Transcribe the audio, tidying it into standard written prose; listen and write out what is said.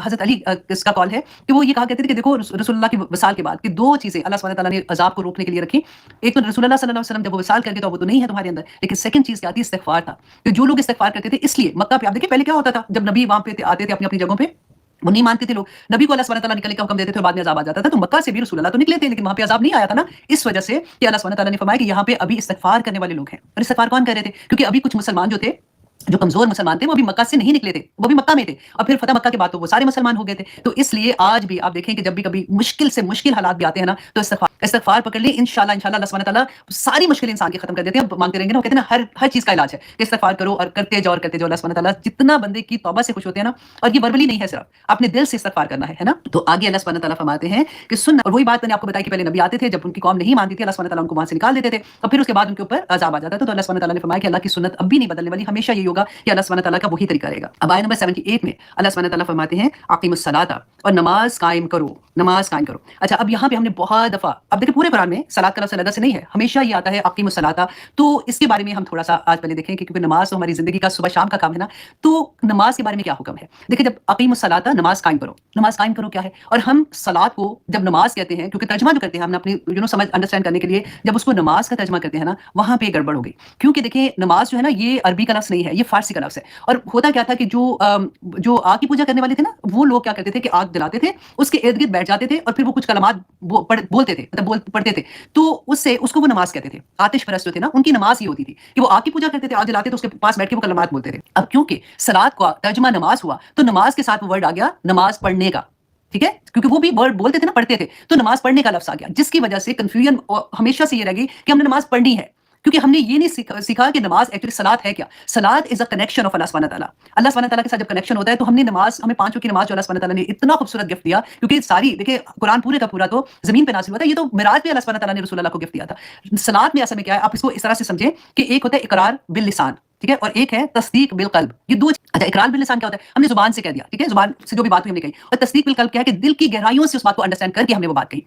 حضرت علی اس کا کال ہے کہ وہ یہ کہا کرتے تھے کہ دیکھو رسول اللہ کی وصال کے بعد کہ دو چیزیں اللہ سبحانہ تعالیٰ نے عذاب کو روکنے کے لیے رکھی. ایک تو رسول اللہ صلی اللہ علیہ وسلم جب وہ وصال کر گئے تو وہ تو نہیں ہے تمہارے اندر, لیکن سیکنڈ چیز کیا تھی؟ استغفار تھا. کہ جو لوگ استغفار کرتے تھے, اس لیے مکہ پہ آپ دیکھیں پہلے کیا ہوتا تھا جب نبی وہاں پہ آتے تھے اپنی اپنی جگہوں پہ, وہ نہیں مانتے تھے لوگ نبی کو اللہ سبحانہ تعالیٰ نکلنے کا حکم دیتے تھے اور بعد میں عذاب آ جاتا تھا. تو مکہ سے بھی رسول اللہ تو نکلے تھے لیکن وہاں پہ عذاب نہیں آیا تھا نا, اس وجہ سے کہ اللہ سبحانہ تعالیٰ نے فرمایا کہ یہاں پہ ابھی استغفار کرنے والے لوگ ہیں. اور استغفار کون کر رہے تھے؟ کیونکہ ابھی کچھ مسلمان جو تھے, جو کمزور مسلمان تھے, وہ بھی مکہ سے نہیں نکلے تھے, وہ بھی مکہ میں تھے, اور پھر فتح مکہ کے بعد تو وہ سارے مسلمان ہو گئے تھے. تو اس لیے آج بھی آپ دیکھیں کہ جب بھی کبھی مشکل سے مشکل حالات بھی آتے ہیں نا, تو استغفار پکڑ لیں, انشاءاللہ اللہ سبحانہ تعالیٰ ساری مشکلیں انسان کی ختم کر دیتے ہیں. اب مانگتے رہیں گے نا, وہ کہتے ہیں نا ہر چیز کا علاج ہے کہ استغفار کرو اور کرتے جاؤ اور کرتے جاؤ. اللہ سبحانہ تعالیٰ جتنا بندے کی توبہ سے خوش ہوتے ہیں نا, اور یہ وربلی نہیں ہے, صرف اپنے دل سے استغفار کرنا ہے نا. تو آگے اللہ سبحانہ تعالیٰ فرماتے ہیں کہ سن, اور وہی بات میں نے آپ کو بتائی کہ پہلے نبی آتے تھے, جب ان کی قوم نہیں مانتی تھی اللہ سبحانہ تعالیٰ ان کو وہاں سے نکال دیتے تھے, اور پھر اس کے بعد ان کے اوپر عذاب آ جاتا تھا. تو اللہ سبحانہ تعالیٰ نے فرمایا کہ اللہ کی سنت اب بھی نہیں بدلنے والی, ہمیشہ یہی ہوگا کہ اللہ سبحانہ تعالیٰ کا وہی طریقہ رہے گا. اب آیت نمبر 78 میں اللہ سبحانہ تعالیٰ فرماتے ہیں اقیم الصلاۃ, اور نماز قائم کرو, نماز قائم کرو. اچھا, اب یہاں پہ ہم نے بہت دفعہ, اب دیکھیں پورے قرآن میں صلاۃ کا لفظ علیحدہ سے نہیں ہے, ہمیشہ یہ آتا ہے اقیم الصلاۃ. تو اس کے بارے میں ہم تھوڑا سا آج پہلے دیکھیں کہ کیونکہ نماز تو ہماری زندگی کا صبح شام کا کام ہے نا, تو نماز کے بارے میں کیا حکم ہے. دیکھیں جب اقیم الصلاۃ, نماز قائم کرو, نماز قائم کرو کیا ہے, اور ہم صلاۃ کو جب نماز کہتے ہیں, کیونکہ ترجمہ جو کرتے ہیں ہم نے اپنی سمجھ انڈرسٹینڈ کرنے کے لیے, جب اس کو نماز کا ترجمہ کرتے ہیں نا, وہاں پہ گڑبڑ ہو گئی. کیونکہ دیکھیں نماز جو ہے نا, یہ عربی کا لفظ نہیں ہے, یہ فارسی کا لفظ ہے. اور ہوتا کیا تھا کہ جو آگ کی پوجا کرنے والے تھے نا, وہ لوگ کیا کرتے تھے کہ آگ جلاتے تھے, اس کے ارد گرد بیٹھ جاتے تھے, اور پھر وہ کچھ کلمات بولتے تھے, مطلب پڑھتے تھے, تو اس کو وہ نماز کہتے تھے. آتش پرست جو تھے نا, ان کی نماز یہ ہوتی تھی کہ وہ آگ کی پوجا کرتے تھے, آگ جلاتے تھے, اس کے پاس بیٹھ کے وہ کلمات بولتے تھے. اب کیونکہ صلاۃ کا ترجمہ نماز ہوا, تو نماز کے ساتھ وہ ورڈ آ گیا نماز پڑھنے کا, ٹھیک ہے, کیونکہ وہ بھی ورڈ بولتے تھے نا, پڑھتے تھے, تو نماز پڑھنے کا لفظ آ گیا, جس کی وجہ سے کنفیوژن ہمیشہ سے یہ رہ گئی کہ ہم نے نماز پڑھنی ہے. کیونکہ ہم نے یہ نہیں سیکھا کہ نماز ایکچولی صلاۃ ہے کیا. صلاۃ از اے کنیکشن آف اللہ سبحانہ تعالیٰ. اللہ سبحانہ تعالیٰ کے ساتھ جب کنیکشن ہوتا ہے تو ہم نے نماز, ہمیں 5 وقت کی نماز جو اللہ سبحانہ تعالیٰ نے اتنا خوبصورت گفٹ دیا, کیونکہ ساری دیکھیں قرآن پورے کا پورا تو زمین پہ نازل ہوا تھا, یہ تو معراج پہ اللہ سبحانہ تعالیٰ نے رسول اللہ کو گفٹ دیا تھا. صلاۃ میں اصل میں کیا ہے, آپ اس کو اس طرح سے سمجھیں کہ ایک ہوتا ہے اقرار باللسان, ٹھیک ہے, اور ایک ہے تصدیق بالقلب. یہ دو. اچھا, اقرار باللسان کیا ہوتا ہے, ہم نے زبان سے کہہ دیا, ٹھیک ہے, زبان سے جو بھی بات ہوئی ہم نے کہی, اور تصدیق بالقلب کیا ہے کہ دل کی گہرائیوں سے اس بات کو انڈرسٹینڈ کر کے ہم نے وہ بات کہی.